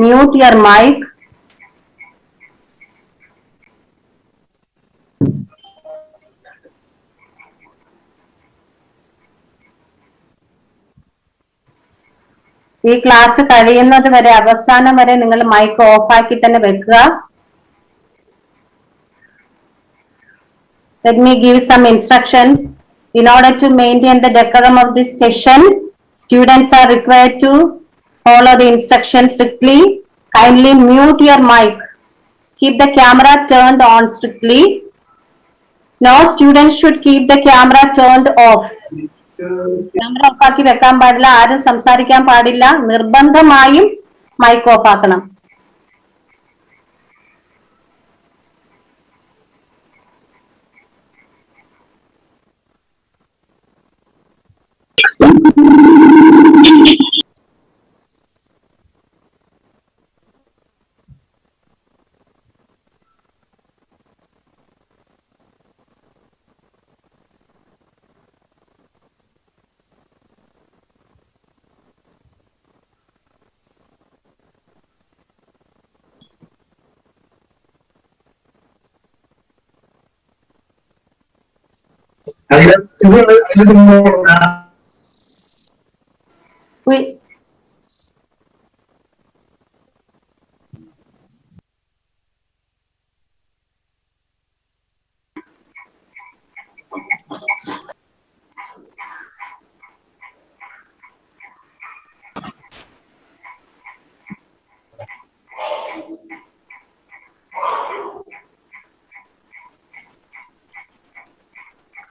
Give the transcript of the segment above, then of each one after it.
mute your mic. ഈ class കഴിയുന്നത് വരെ അവസാനം വരെ നിങ്ങൾ മൈക്ക് ഓഫ് ആക്കി തന്നെ വെക്കുക. Let me give some instructions. In order to maintain the decorum of this session, students are required to follow the instructions strictly. Kindly mute your mic. Keep the camera turned on strictly. No student should keep the camera turned off. Camera off ആക്കി വെക്കാൻ പാടില്ല, ആരും സംസാരിക്കാൻ പാടില്ല, നിർബന്ധമായും mic off ആക്കണം.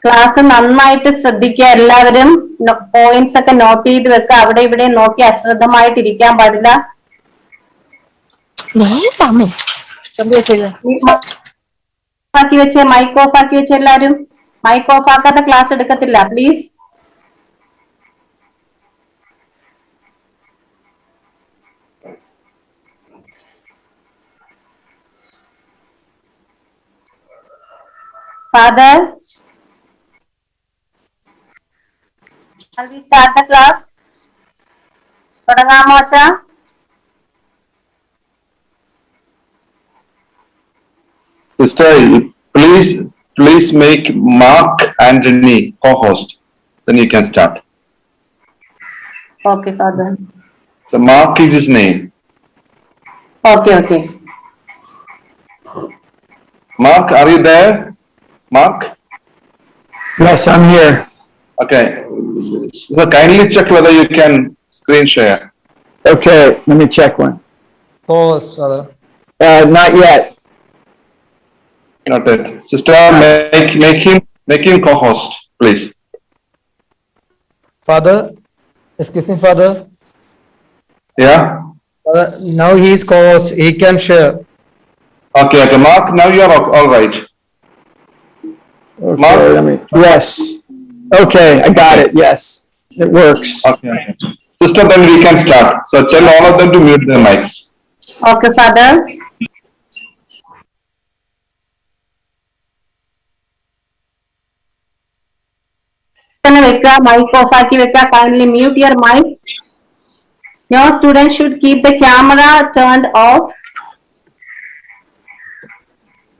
Class നന്നായിട്ട് ശ്രദ്ധിക്കുക. എല്ലാവരും പോയിന്റ്സ് ഒക്കെ നോട്ട് ചെയ്ത് വെക്കുക. അവിടെ ഇവിടെ നോക്കി അശ്രദ്ധമായിട്ട് ഇരിക്കാൻ പാടില്ല. ആക്കി വെച്ച് മൈക്ക് ഓഫ് ആക്കി വെച്ച് എല്ലാവരും മൈക്ക് ഓഫ് ആക്കാത്ത ക്ലാസ് എടുക്കത്തില്ല, please. Father, shall we start the class? തുടങ്ങാമോ അച്ഛാ? Sister, please make Mark Anthony co-host. Then you can start. Okay, Father. So Mark is his name. Okay. Mark, are you there? Mark? Yes, I'm here. Okay. So kindly check whether you can screen share. Okay, let me check one. Pause, Father. Not yet. Not yet. Sister, make him co-host, please. Father, excuse me, Father. Yeah? Father, now he is co-host. He can share. Okay. Mark, now you are all right. Okay, Mark? yes. Okay, I got it. Yes, it works. Okay. Sister, then we can start. So tell all of them to mute their mics. Okay, Father. Mic off ആക്കി വെക്കുക. Kindly mute your mic. No student should keep the camera turned off.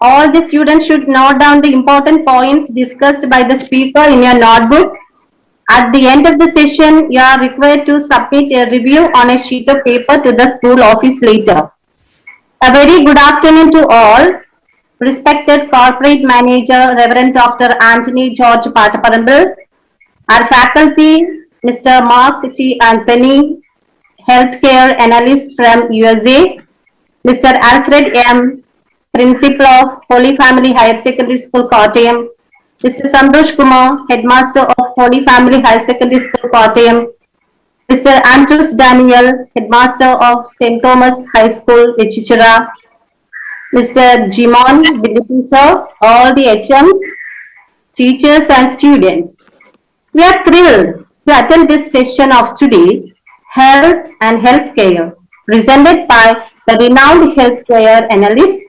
All the students should note down the important points discussed by the speaker in your notebook. At the end of the session, you are required to submit a review on a sheet of paper to the school office later. A very good afternoon to all. Respected Corporate Manager, Reverend Dr. Anthony George Pataparambil, our faculty, Mr. Mark T. Anthony, Healthcare Analyst from USA, Mr. Alfred M., Principal of Holy Family Higher Secondary School, Kottayam, Mr. Santosh Kumar, Headmaster of Holy Family Higher Secondary School, Kottayam, Mr. Andrews Daniel, Headmaster of St. Thomas High School, Vijayapuram, Mr. Jimon, Teacher, all the HMs, teachers and students. We are thrilled to attend this session of today, Health and Healthcare, presented by the renowned healthcare analyst,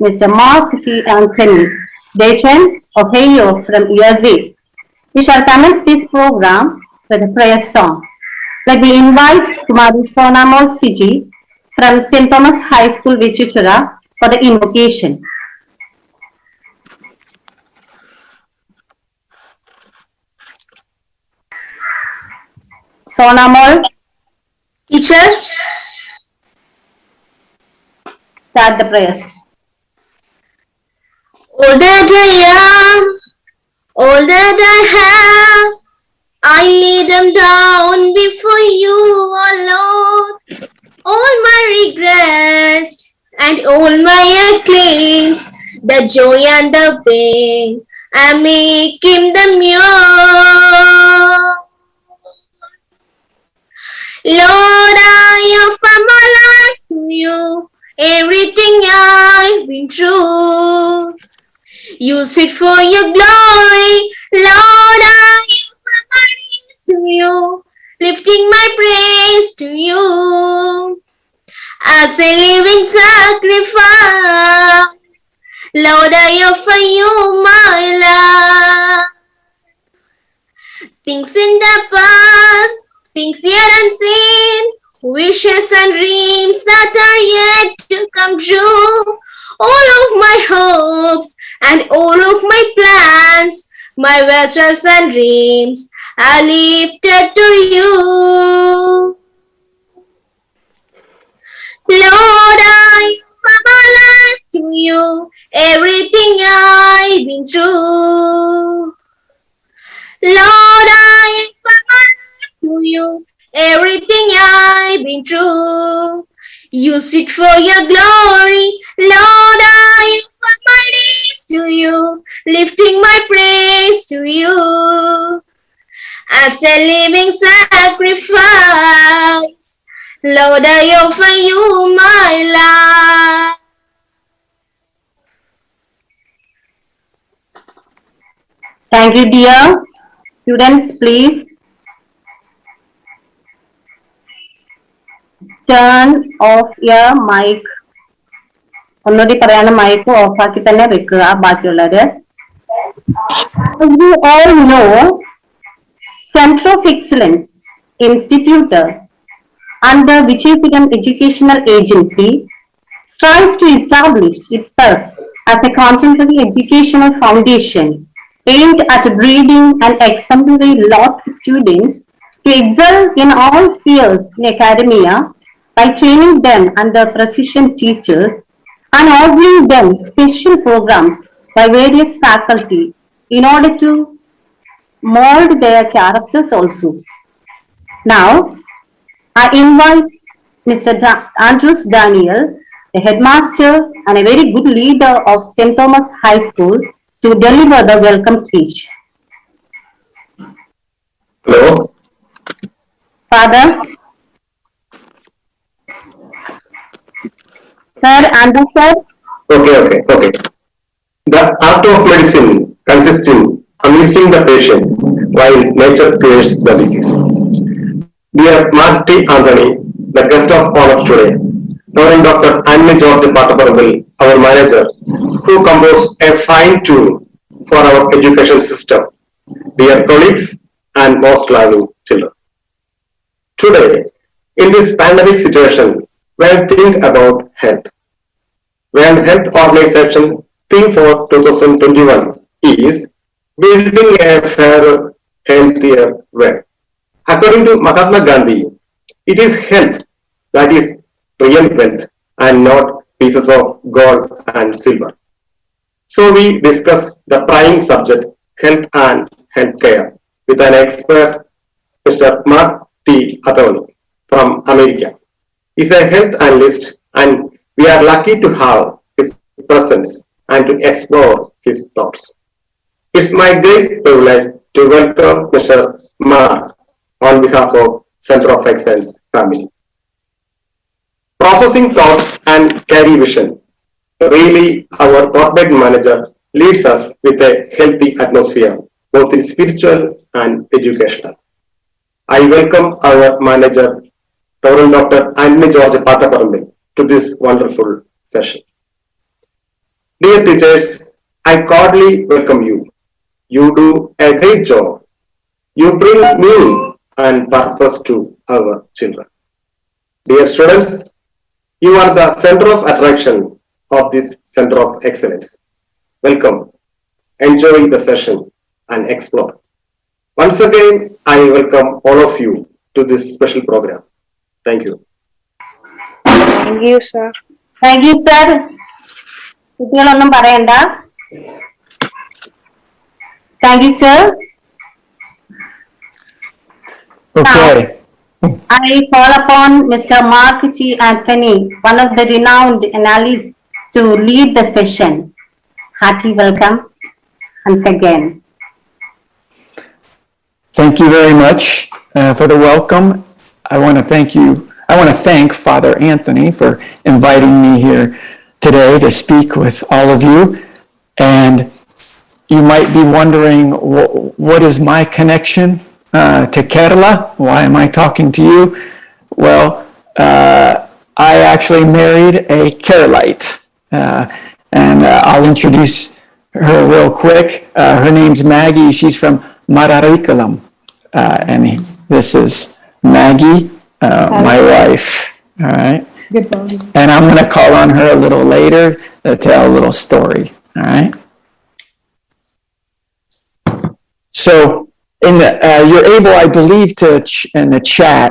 Mr. Mark T. Anthony, Dayton, Ohio from USA. We shall commence this program with a prayer song. Let me invite Kumari Sonamol Siji from St. Thomas High School, Vijayapuram, for the invocation. Sonamol, Teacher, start the prayers. all that I am, all that I have, I lay them down before you, O Lord. All my regrets and all my acclaims, the joy and the pain, I making them yours. Lord, I offer my life to you, everything I've been through. Use it for your glory, Lord, I offer my days to you, lifting my praise to you. As a living sacrifice, Lord, I offer you my life. Things in the past, things yet unseen, wishes and dreams that are yet to come true. All of my hopes and all of my plans, my wishes and dreams are lifted to you. Lord, I offer my life to you, everything I've been through. Lord, I offer my life to you, everything I've been through. Use it for your glory, Lord, I offer my days to you, lifting my praise to you. As a living sacrifice, Lord, I offer you my life. Thank you, dear. Students, please turn off your mic. ഒന്നുകൂടി പറയാണ് mic off ആക്കി തന്നെ വെക്കുക ബാക്കിയുള്ളത്. As you all know, Center of Excellence Institute under Vijayapuram Educational Agency strives to establish itself as a contemporary educational foundation aimed at breeding an exemplary lot of students to excel in all spheres in academia by training them under proficient teachers and offering them special programs by various faculty in order to mold their characters also. Now, I invite Mr. Andrews Daniel, a headmaster and a very good leader of St. Thomas High School, to deliver the welcome speech. Hello. Father. Sir, Andrews sir. Okay. The art of medicine consists in amusing the patient while nature cures the disease. Dear Mark T. Anthony, the guest of honor today, Reverend Dr. Anne George Pataparambil, our manager, who composed a fine tune for our education system, dear colleagues and most loving children. Today, in this pandemic situation, when think about health, World Health Organization theme for 2021 is building a fairer, healthier world. According to Mahatma Gandhi, it is health that is real wealth and not pieces of gold and silver. So we discuss the prime subject, health and healthcare, with an expert, Mr. Mark T. Anthony from America. He's a health analyst and we are lucky to have his presence and to explore his thoughts. It's my great privilege to welcome Mr. Mark on behalf of Center of Excellence family. Processing thoughts and carry vision. Really, our corporate manager leads us with a healthy atmosphere, both in spiritual and educational. I welcome our manager, Reverend Dr. Anne George Pataparambil, to this wonderful session. Dear teachers, I cordially welcome you. You do a great job. You bring meaning and purpose to our children. Dear students, You are the center of attraction of this center of excellence. Welcome. Enjoy the session and explore. Once again, I welcome all of you to this special program. Thank you. Thank you, sir. Thank you, sir. കുട്ടികളൊന്നും പറയണ്ട. Thank you, sir. Okay. I call upon Mr. Mark G. Anthony, one of the renowned analysts, to lead the session. Hearty welcome once again. Thank you very much for the welcome. I want to thank Father Anthony for inviting me here today to speak with all of you. And you might be wondering, what is my connection to Kerala? Why am I talking to you? Well, I actually married a Keralite, and I'll introduce her real quick. Her name's Maggie. She's from Mararikalam, and this is Maggie, my wife. All right. Good morning. And I'm going to call on her a little later to tell a little story. All right. So, you're able, I believe, in the chat,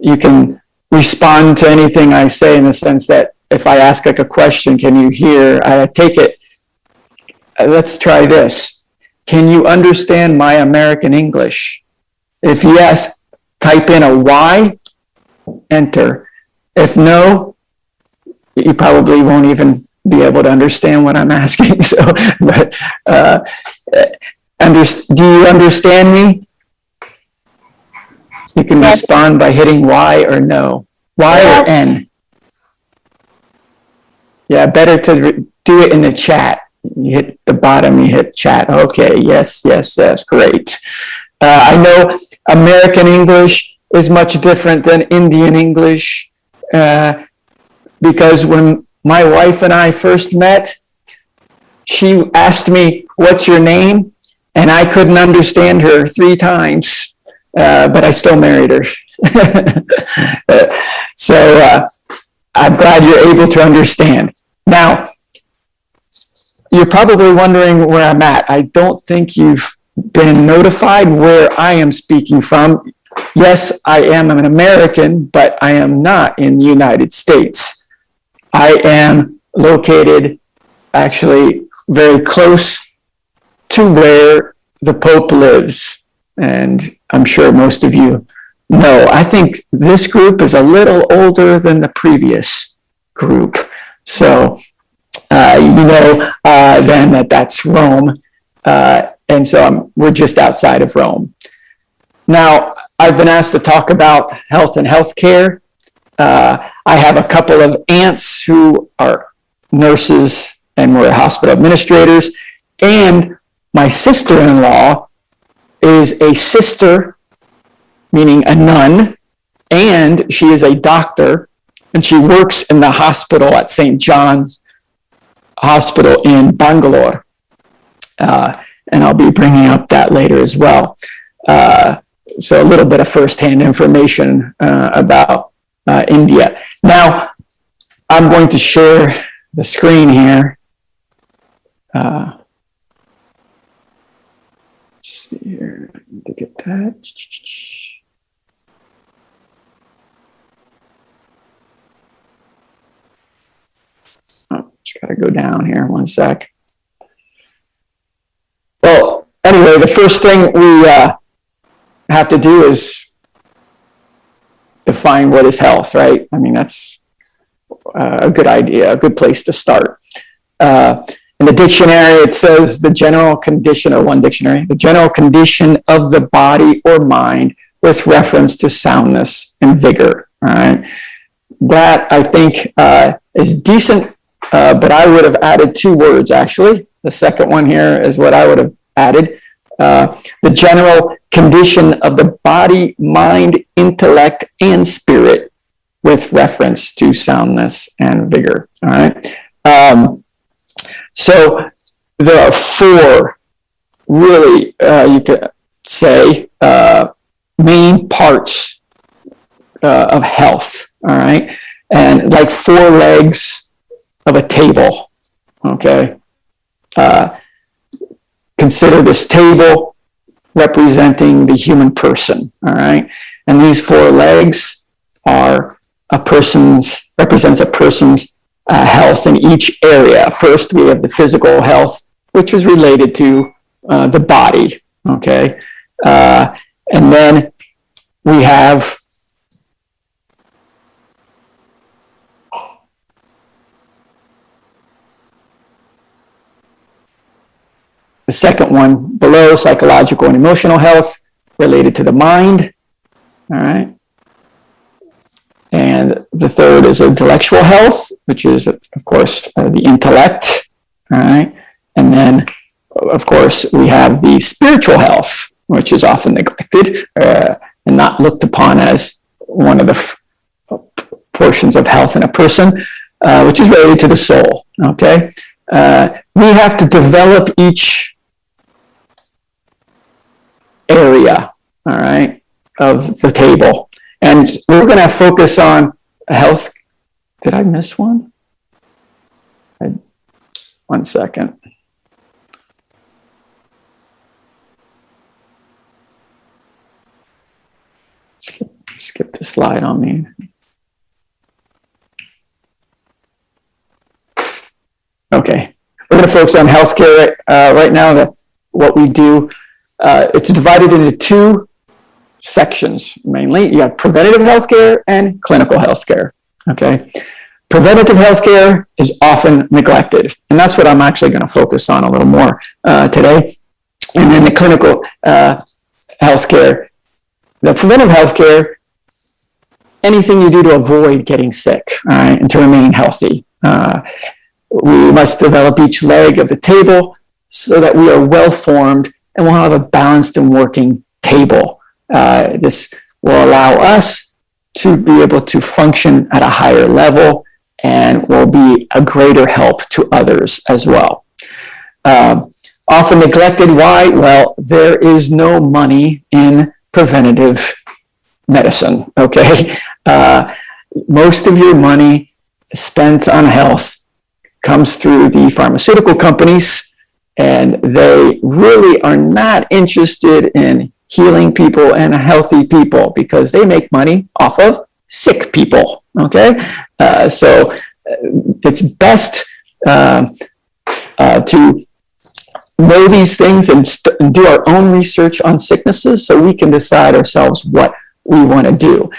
you can respond to anything I say in the sense that if I ask like a question, can you hear? I take it. Let's try this. Can you understand my American English? If yes, type in a Y, enter. If no, you probably won't even be able to understand what I'm asking. So, but do you understand me? You can respond by hitting Y or no. Y or N. Yeah, better to do it in the chat. You hit the bottom, you hit chat. Okay, yes, great. I know American English is much different than Indian English because when my wife and I first met, she asked me, "What's your name?" And I couldn't understand her 3 times, but I still married her. So I'm glad you're able to understand. Now, you're probably wondering where I'm at. I don't think you've been notified where I am speaking from. Yes, I am an American, but I am not in the United States. I am located actually very close to where the Pope lives. And I'm sure most of you know. I think this group is a little older than the previous group. So, then that's Rome. And so we're just outside of Rome. Now, I've been asked to talk about health and healthcare. I have a couple of aunts who are nurses and were hospital administrators. And my sister-in-law is a sister, meaning a nun, and she is a doctor, and she works in the hospital at St. John's Hospital in Bangalore. And I'll be bringing up that later as well. So a little bit of firsthand information about India. Now, I'm going to share the screen here. Let's see here. I need to get that. Oh, just got to go down here 1 sec. Well, anyway, the first thing we have to do is define what is health, right? I mean, that's a good idea, a good place to start. In the dictionary, it says the general condition, or one dictionary, the general condition of the body or mind with reference to soundness and vigor, all right? That, I think, is decent, but I would have added 2 words, actually. The second one here is what I would have added. The general condition of the body, mind, intellect, and spirit with reference to soundness and vigor, all right? So there are 4 really, you could say, main parts of health, all right? and like four legs of a table, okay? Consider this table representing the human person, all right? And these four legs are represents a person's health in each area. First, we have the physical health, which is related to the body, okay? And then we have the second one below, psychological and emotional health, related to the mind, all right? And the third is intellectual health, which is, of course, the intellect, all right? And then, of course, we have the spiritual health, which is often neglected and not looked upon as one of the portions of health in a person, which is related to the soul, okay? We have to develop each area, all right, of the table. And we're going to focus on health. Did I miss one? One second. Skip the slide on me. Okay. We're going to focus on healthcare right now. What we do, it's divided into two sections mainly. You have preventative healthcare and clinical healthcare. Okay. Preventative healthcare is often neglected, and that's what I'm actually going to focus on a little more today. And then the clinical healthcare, the preventive healthcare, anything you do to avoid getting sick, all right, and to remain healthy. We must develop each leg of the table so that we are well formed and we'll have a balanced and working table. This will allow us to be able to function at a higher level and will be a greater help to others as well. Often neglected. Why? Well, there is no money in preventative medicine, okay? Most of your money spent on health comes through the pharmaceutical companies, and they really are not interested in healing people and healthy people because they make money off of sick people, okay? So it's best to know these things and do our own research on sicknesses so we can decide ourselves what we want to do.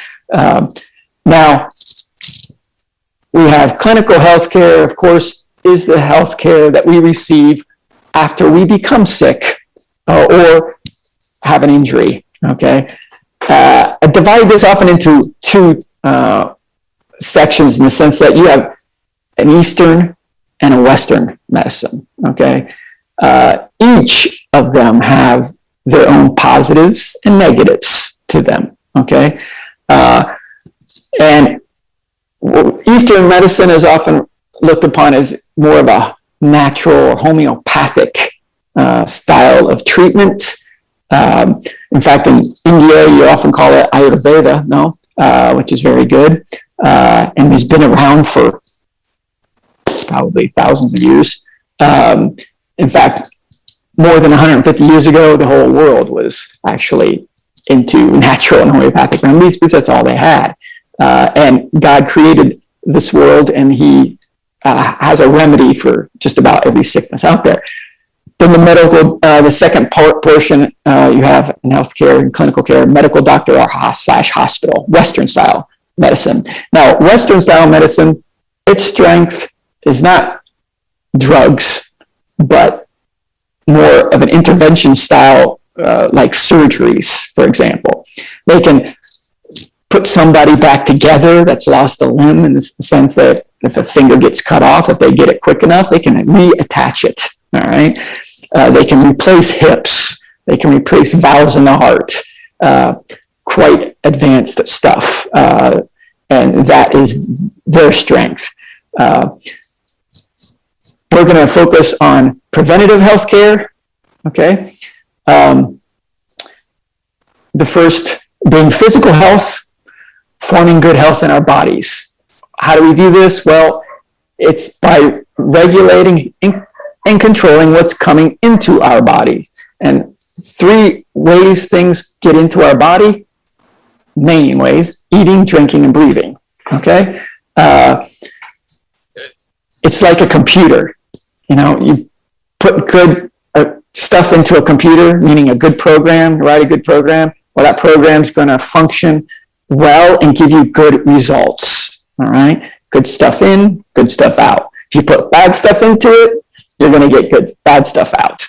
Now, we have clinical healthcare, of course, is the healthcare that we receive after we become sick or have an injury, okay? I divide this often into two sections in the sense that you have an Eastern and a Western medicine, okay? Each of them have their own positives and negatives to them, okay? And Eastern medicine is often looked upon as more of a natural or homeopathic style of treatment. In fact, in India, you often call it Ayurveda, which is very good. And has been around for probably thousands of years. In fact, more than 150 years ago, the whole world was actually into natural and homeopathic remedies because that's all they had. And God created this world, and he has a remedy for just about every sickness out there. Then the medical, the second portion, you have in healthcare and clinical care, medical doctor or slash hospital, Western style medicine. Now, Western style medicine, its strength is not drugs, but more of an intervention style, like surgeries, for example. They can put somebody back together that's lost a limb in the sense that if a finger gets cut off, if they get it quick enough, they can reattach it, all right? They can replace hips. They can replace valves in the heart. Quite advanced stuff. And that is their strength. We're going to focus on preventative healthcare, okay? The first being physical health, forming good health in our bodies. how do we do this? Well, it's by regulating and controlling what's coming into our body. And 3 ways things get into our body, main ways: eating, drinking, and breathing. Okay? It's like a computer. You know, you put good stuff into a computer, meaning a good program, write a good program. Well, that program's going to function well and give you good results. All right? Good stuff in, good stuff out. If you put bad stuff into it, you're going to get bad stuff out.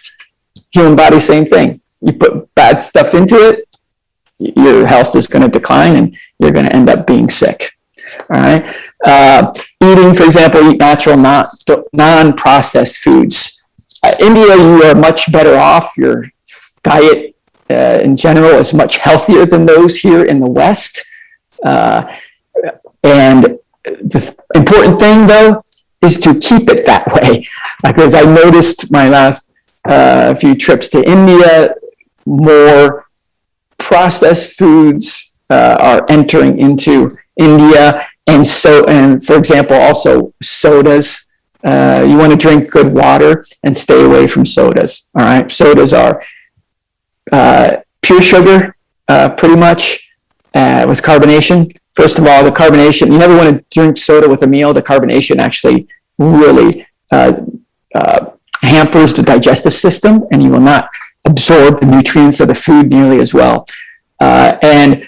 Human body, same thing. You put bad stuff into it, your health is going to decline and you're going to end up being sick. All right. Eating, for example, eat natural, non-processed foods. India, you are much better off. Your diet in general is much healthier than those here in the West. And the important thing, though, is to keep it that way. Because I noticed my last few trips to India, more processed foods are entering into India, and for example, also sodas. You want to drink good water and stay away from sodas. All right, sodas are pure sugar, pretty much, with carbonation. First of all, the carbonation, you never want to drink soda with a meal. The carbonation actually really hampers the digestive system, and you will not absorb the nutrients of the food nearly as well. And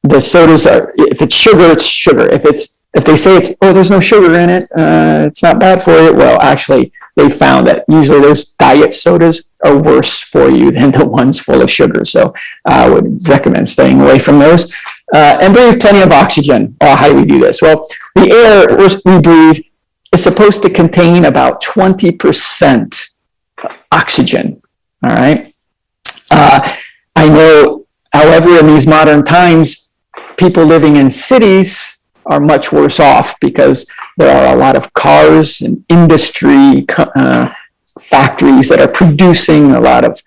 the sodas are, if it's sugar, it's sugar. If they say there's no sugar in it, it's not bad for you. Well, actually, they found that usually those diet sodas are worse for you than the ones full of sugar. So I would recommend staying away from those. And breathe plenty of oxygen. How do we do this? Well, the air we breathe is supposed to contain about 20% oxygen. All right. I know, however, in these modern times, people living in cities are much worse off because there are a lot of cars and industry factories that are producing a lot of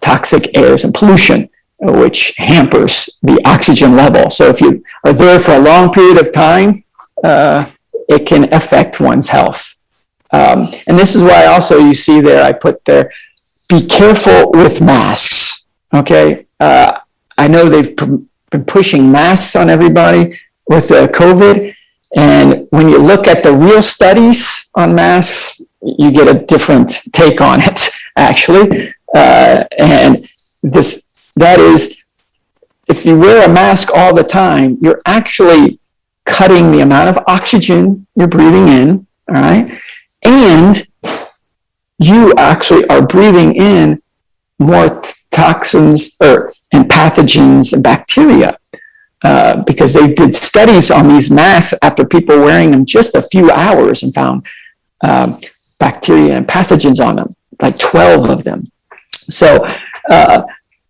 toxic airs and pollution, which hampers the oxygen level. So if you are there for a long period of time, it can affect one's health. And this is why also you see there, I put there, be careful with masks. Okay. I know they've been pushing masks on everybody with COVID. And when you look at the real studies on masks, you get a different take on it, actually. And that is, if you wear a mask all the time, you're actually cutting the amount of oxygen you're breathing in, all right? And you actually are breathing in more toxins and pathogens and bacteria because they did studies on these masks after people wearing them just a few hours and found bacteria and pathogens on them, like 12 of them. So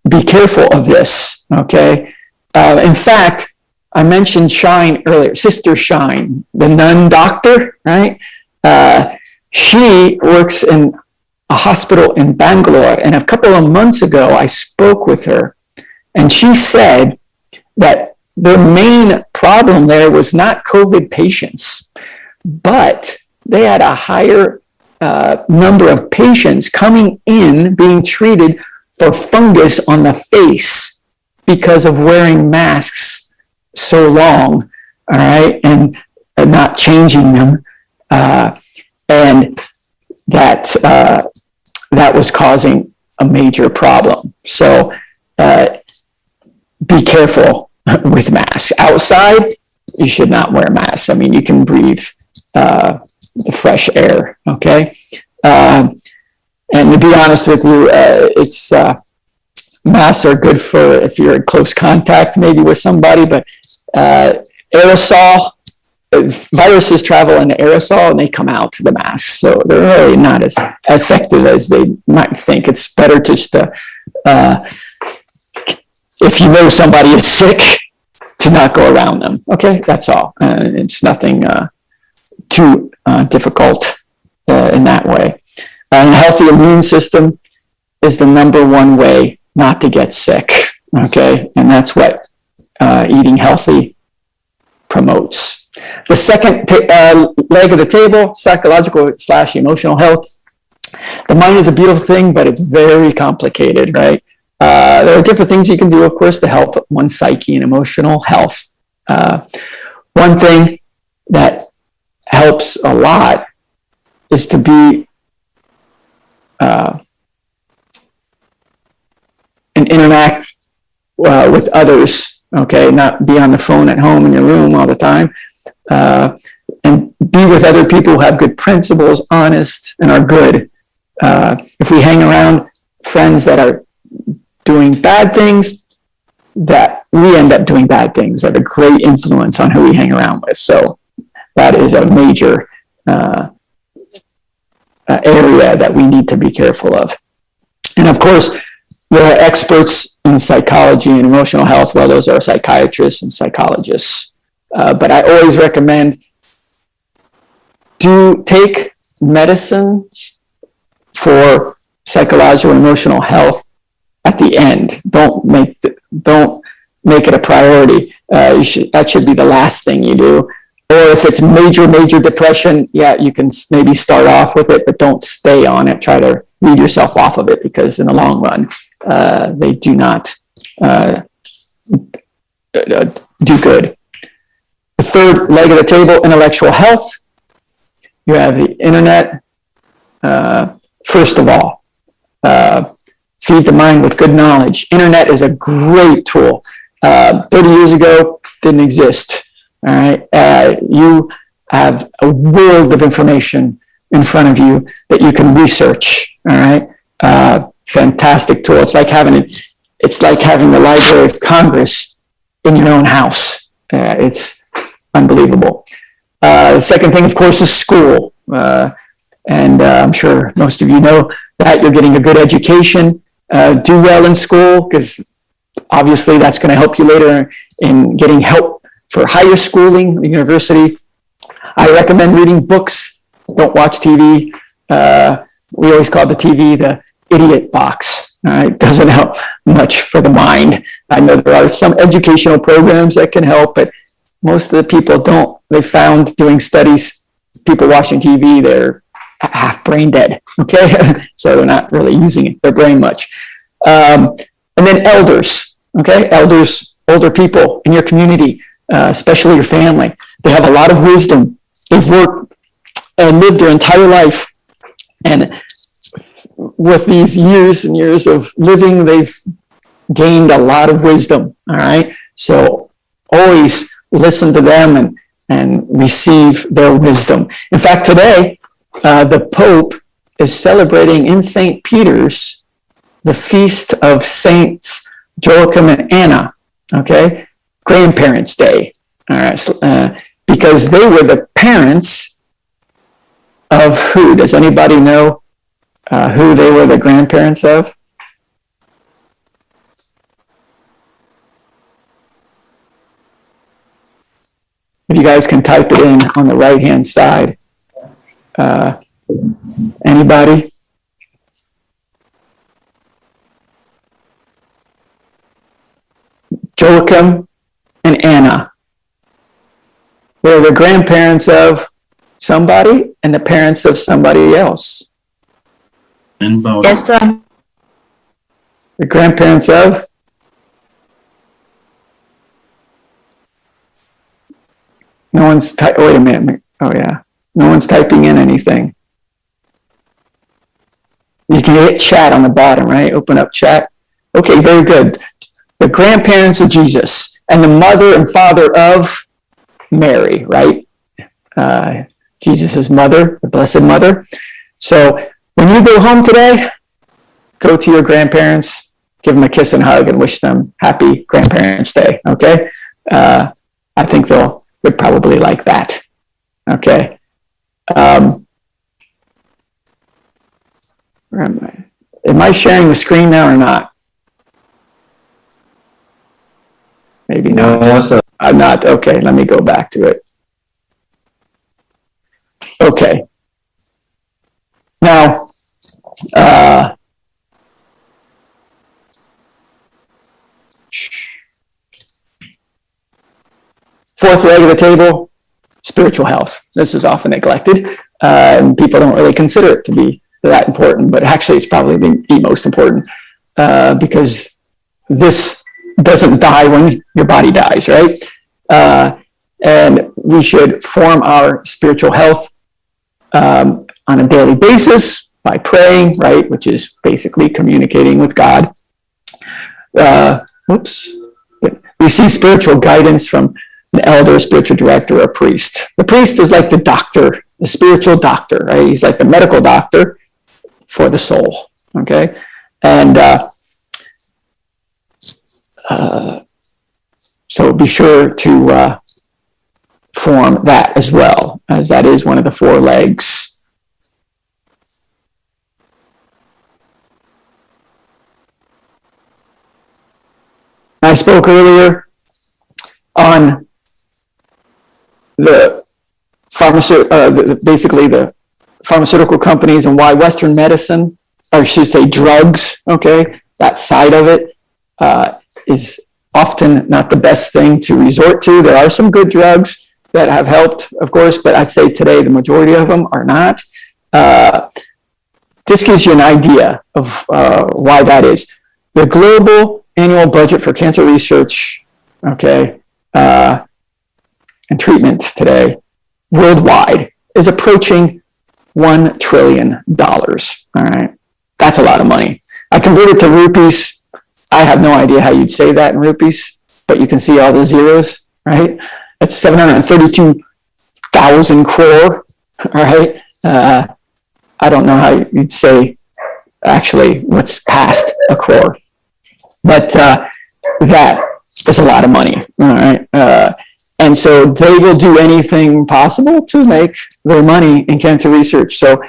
be careful of this, okay? In fact, I mentioned Shine earlier, Sister Shine, the nun doctor, right? She works in a hospital in Bangalore, and a couple of months ago, I spoke with her, and she said that the main problem there was not COVID patients, but they had a higher number of patients coming in being treated for fungus on the face because of wearing masks so long, all right, and not changing them, and that was causing a major problem. So be careful with masks. Outside, you should not wear masks. I mean, you can breathe the fresh air, okay? And to be honest with you, masks are good for if you're in close contact maybe with somebody, but aerosol, viruses travel in the aerosol and they come out to the mask. So they're really not as effective as they might think. It's better just if you know somebody is sick, to not go around them. Okay, that's all. It's nothing too difficult in that way. And a healthy immune system is the number one way not to get sick. Okay, and that's what eating healthy promotes. The second leg of the table, psychological/emotional health. The mind is a beautiful thing, but it's very complicated, right? There are different things you can do, of course, to help one's psyche and emotional health. One thing that helps a lot is to be and interact with others, okay? Not be on the phone at home in your room all the time. And be with other people who have good principles, honest, and are good. If we hang around friends that are doing bad things, that we end up doing bad things, that have a great influence on who we hang around with. So that is a major area that we need to be careful of. And of course, there are experts in psychology and emotional health. Well, those are psychiatrists and psychologists. But I always recommend take medicines for psychological and emotional health at the end. Don't make it a priority. That should be the last thing you do. Or if it's major depression, yeah, you can maybe start off with it, but don't stay on it. Try to weed yourself off of it, because in the long run, they do not do good. The third leg of the table, intellectual health. You have the internet. First of all, feed the mind with good knowledge. Internet is a great tool. 30 years ago, didn't exist. All right, you have a world of information in front of you that you can research. All right, fantastic tool. It's like having the Library of Congress in your own house. It's unbelievable. The second thing, of course, is school, and I'm sure most of you know that you're getting a good education. Do well in school, because obviously that's going to help you later in getting help for higher schooling, university. I recommend reading books. Don't watch TV. We always call the TV the idiot box. It doesn't help much for the mind. I know there are some educational programs that can help, but most of the people don't. They found doing studies, people watching TV, they're half brain dead, okay? So they're not really using their brain much. And then elders, okay? Elders, older people in your community, especially your family. They have a lot of wisdom. They've worked and lived their entire life. And with these years and years of living, they've gained a lot of wisdom, all right? So always listen to them and receive their wisdom. In fact, today, the Pope is celebrating in St. Peter's the feast of Saints Joachim and Anna, okay? Grandparents' Day, all right? So, because they were the parents of who? Does anybody know who they were the grandparents of? If you guys can type it in on the right-hand side. Anybody? Joachim and Anna. They're the grandparents of somebody and the parents of somebody else. Yes, sir. The grandparents of? No one's wait a minute. Oh yeah. No one's typing in anything. You can hit chat on the bottom, right? Open up chat. Okay, very good. The grandparents of Jesus and the mother and father of Mary, right? Jesus' mother, the Blessed Mother. So when you go home today, go to your grandparents, give them a kiss and hug, and wish them happy Grandparents' Day, okay? I think would probably like that, okay? Where am I? Am I sharing the screen now or not? Maybe not. No, sir. I'm not. Okay, let me go back to it. Okay. Now, fourth leg of the table, spiritual health. This is often neglected, and people don't really consider it to be that important, but actually it's probably the most important, because this doesn't die when your body dies, right? And we should form our spiritual health on a daily basis by praying, right? Which is basically communicating with God. Receive spiritual guidance from an elder, spiritual director, or a priest. The priest is like the doctor, the spiritual doctor, right? He's like the medical doctor for the soul, okay? And so be sure to form that as well, as that is one of the 4 legs. I spoke earlier on the basically the pharmaceutical companies and why Western medicine, or I should say drugs, okay, that side of it is often not the best thing to resort to. There are some good drugs that have helped, of course, but I'd say today the majority of them are not. This gives you an idea of why that is. The global annual budget for cancer research, okay, and treatment today, worldwide, is approaching $1 trillion. All right, that's a lot of money. I converted to rupees. I have no idea how you'd say that in rupees, but you can see all the zeros, right? That's 732,000 crore. All right, I don't know how you'd say actually what's past a crore, but that is a lot of money. All right. And so they will do anything possible to make their money in cancer research. So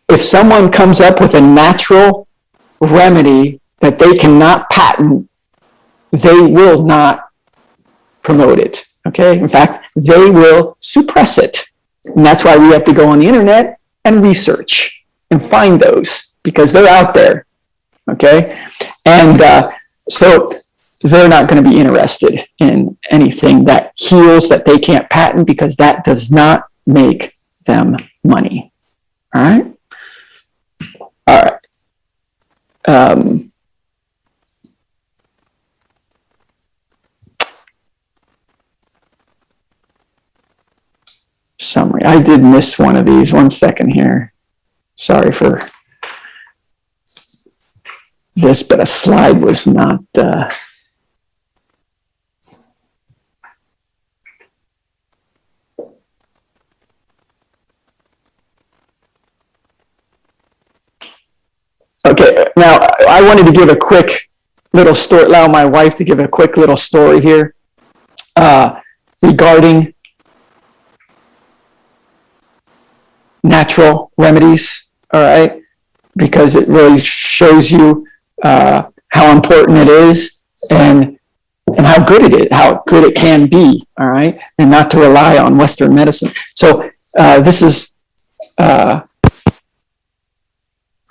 if someone comes up with a natural remedy that they cannot patent, they will not promote it. Okay. In fact, they will suppress it. And that's why we have to go on the internet and research and find those, because they're out there. Okay. And so they're not going to be interested in anything that heals that they can't patent, because that does not make them money. All right. All right. Summary. I did miss one of these. 1 second here. Sorry for this, but a slide was not. Okay, now I wanted to give a quick little story, allow my wife to give a quick little story here regarding natural remedies, all right? Because it really shows you how important it is and how good it is, how good it can be, all right? And not to rely on Western medicine. So this is,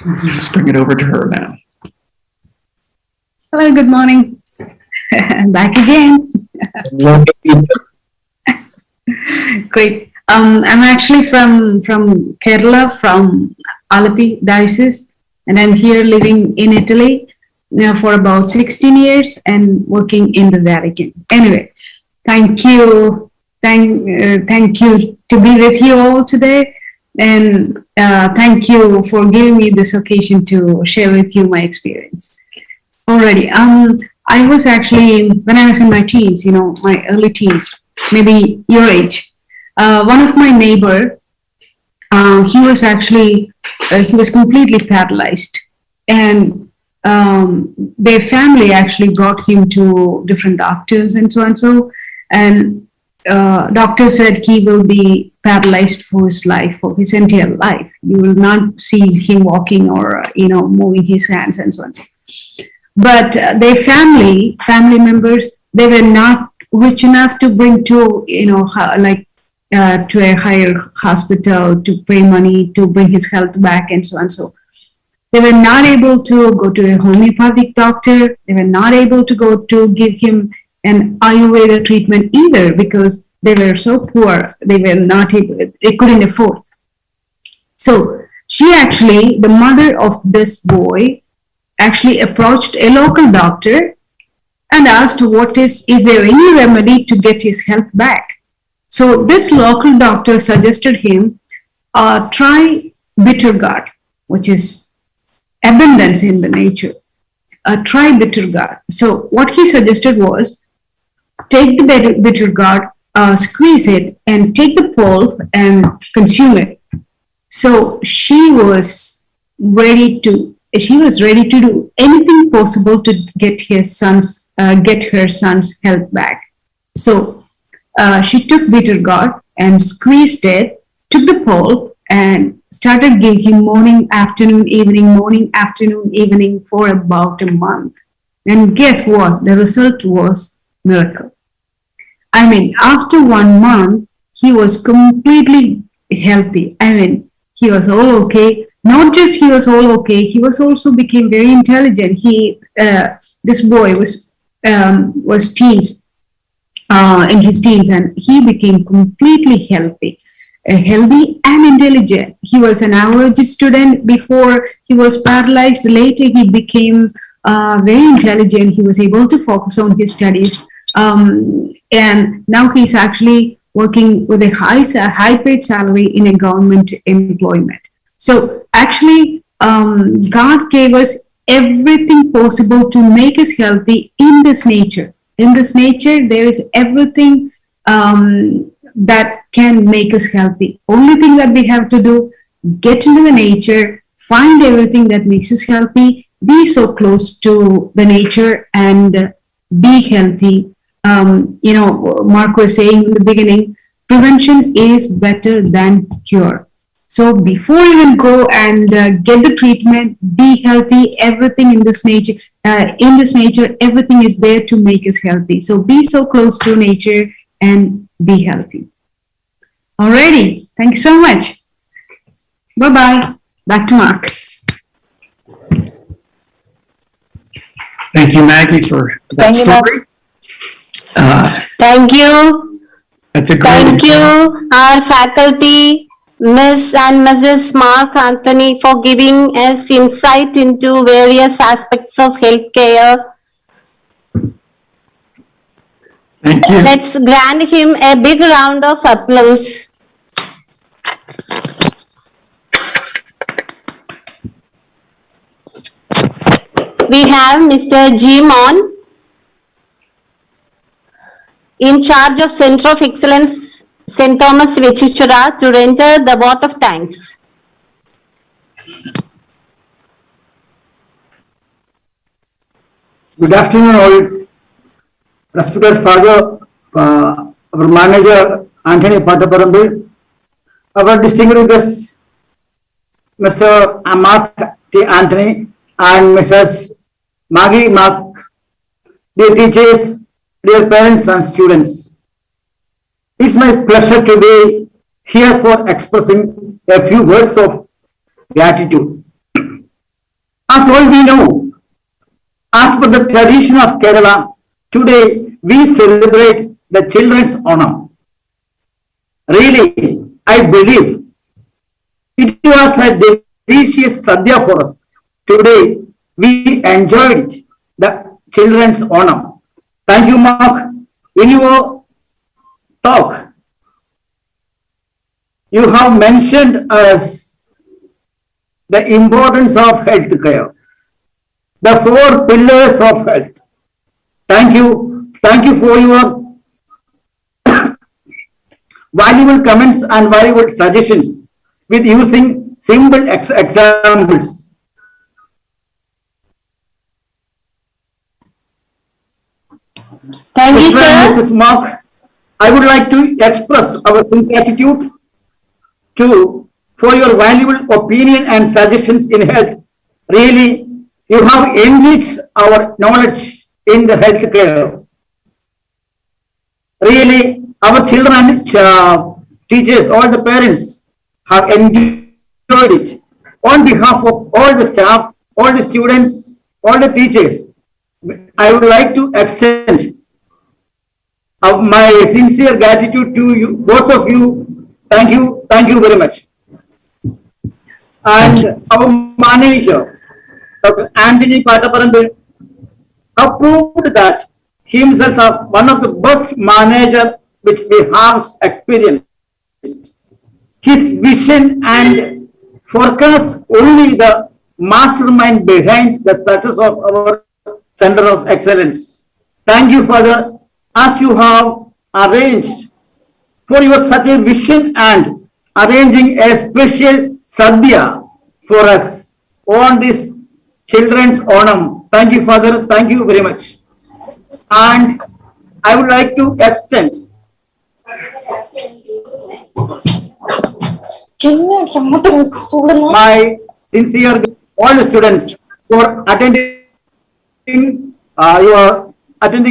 let's bring it over to her now. Hello, good morning. Back again. Great. I'm actually from Kerala, from Alapi Diocese, and I'm here living in Italy now for about 16 years and working in the Vatican. Anyway, thank you to be with you all today, and thank you for giving me this occasion to share with you my experience. Already, I was actually, when I was in my teens, my early teens, maybe your age, one of my neighbor, he was completely paralyzed, and their family actually brought him to different doctors and so on. And doctor said he will be paralyzed for his life, for his entire life. You will not see him walking or moving his hands and so on. But their family members, they were not rich enough to bring to to a higher hospital to pay money to bring his health back and so on. So they were not able to go to a homeopathic doctor. They were not able to go to give him an Ayurveda treatment either because they were so poor, they were not able, they couldn't afford. So she actually, the mother of this boy, actually approached a local doctor and asked is there any remedy to get his health back? So this local doctor suggested him, try bitter gourd, which is abundance in the nature. Try bitter gourd. So what he suggested was, take the bitter gourd, squeeze it, and take the pulp and consume it. So she was ready to do anything possible to get her son's health back. So she took bitter gourd and squeezed it, took the pulp, and started giving him morning, afternoon, evening for about a month. And guess what? The result was miracle. I mean, after 1 month, he was completely healthy. I mean, he was all okay. Not just he was all okay, he was also became very intelligent. This boy was teens, in his teens, and he became completely healthy and intelligent. He was an average student before he was paralyzed. Later, he became very intelligent. He was able to focus on his studies. And now he's actually working with a high paid salary in a government employment. So actually, God gave us everything possible to make us healthy in this nature. In this nature, there is everything that can make us healthy. Only thing that we have to do, get into the nature, find everything that makes us healthy, be so close to the nature and be healthy. Mark was saying in the beginning, prevention is better than cure. So before you even go and get the treatment, be healthy. Everything in this nature, everything is there to make us healthy. So be so close to nature and be healthy. Alrighty, thank you so much. Bye-bye. Back to Mark. Thank you, Maggie, for that Thank you, story. Thank you. That's a great Thank you, example. our faculty, Miss and Mrs. Mark Anthony, for giving us insight into various aspects of healthcare. Thank you. Let's grant him a big round of applause. We have Mr. G. Mon, in charge of Center of Excellence, St. Thomas Vechichura, to render the vote of thanks. Good afternoon, all. Respected Father, our manager Anthony Pataparambil, our distinguished guests, Mr. Mark T. Anthony and Mrs. Maggie Mark, dear teachers, dear parents and students. It's my pleasure to be here for expressing a few words of gratitude. As all we know, as per the tradition of Kerala, today we celebrate the children's honor. Really, I believe it was a delicious sadhya for us. Today, we enjoyed the children's honor. Thank you, Mark. In your talk, you have mentioned us the importance of health care, the 4 pillars of health. Thank you. Thank you for your valuable comments and valuable suggestions with using simple examples. Thank you, sir. Mrs. Mark, I would like to express our gratitude for your valuable opinion and suggestions in health. Really, you have enriched our knowledge in the health care. Really, our children, teachers, all the parents have enjoyed it. On behalf of all the staff, all the students, all the teachers, I would like to extend my sincere gratitude to you, both of you. Thank you very much. And our manager, Dr. Anthony Pataparambe, approved that he himself is one of the best manager which we have experienced. His vision and forecast only the mastermind behind the success of our Center of Excellence. Thank you, Father, as you have arranged for your such a vision and arranging a special sadhya for us on this children's Onam. Thank you, Father. Thank you very much. And I would like to extend my sincere all the students for attending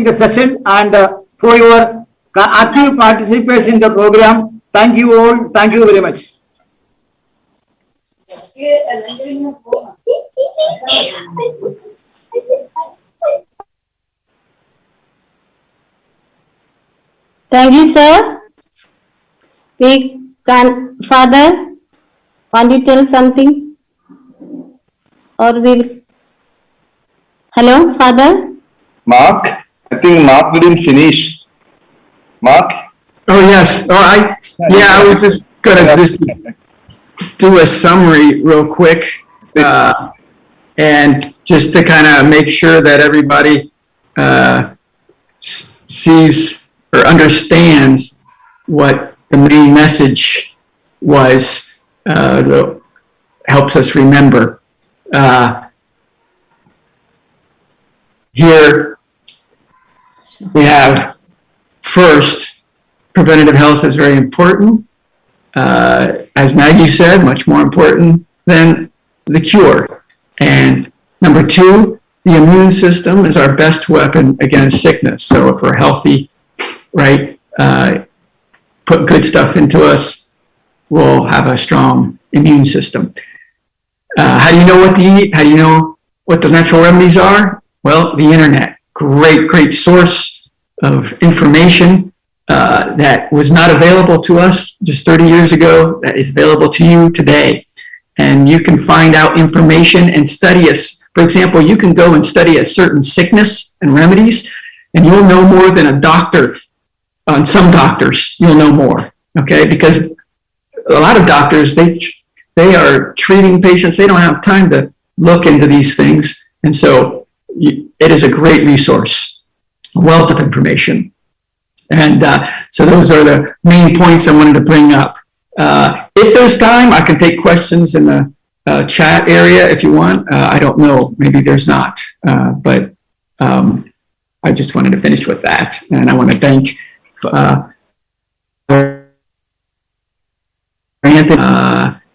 the session and for your active participation in the program. Thank you all. Thank you very much. Thank you, sir. We can, Father, want you to tell something? Or we will... Hello, Father? Mark, I think Mark didn't finish. Mark? Oh, yes. I was just gonna do a summary real quick. And just to kind of make sure that everybody sees or understands what the main message was, that helps us remember. Here we have, first, preventative health is very important. As Maggie said, much more important than the cure. And number two, the immune system is our best weapon against sickness. So if we're healthy, right, put good stuff into us, we'll have a strong immune system. How do you know what to eat? How do you know what the natural remedies are? Well, the internet, great source of information that was not available to us just 30 years ago, that is available to you today. And you can find out information and study us. For example, you can go and study a certain sickness and remedies, and you'll know more than a doctor. On some doctors, you'll know more, okay? Because a lot of doctors, they are treating patients. They don't have time to look into these things. And so it is a great resource, a wealth of information. And so those are the main points I wanted to bring up. If there's time, I can take questions in the chat area if you want. I don't know, maybe there's not. But I just wanted to finish with that. And I want to thank Anthony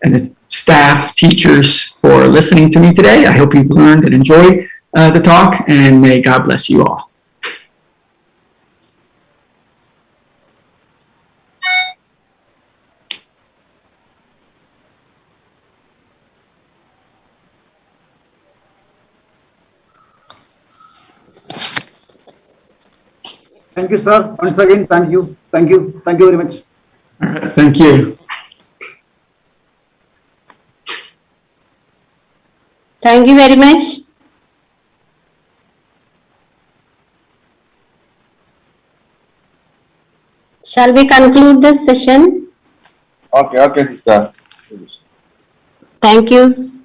and the staff, teachers for listening to me today. I hope you've learned and enjoyed the talk, and may God bless you all. Thank you, sir. Once again, thank you. Thank you very much. All right, thank you. Thank you very much. Shall we conclude this session? Okay, sister. Thank you.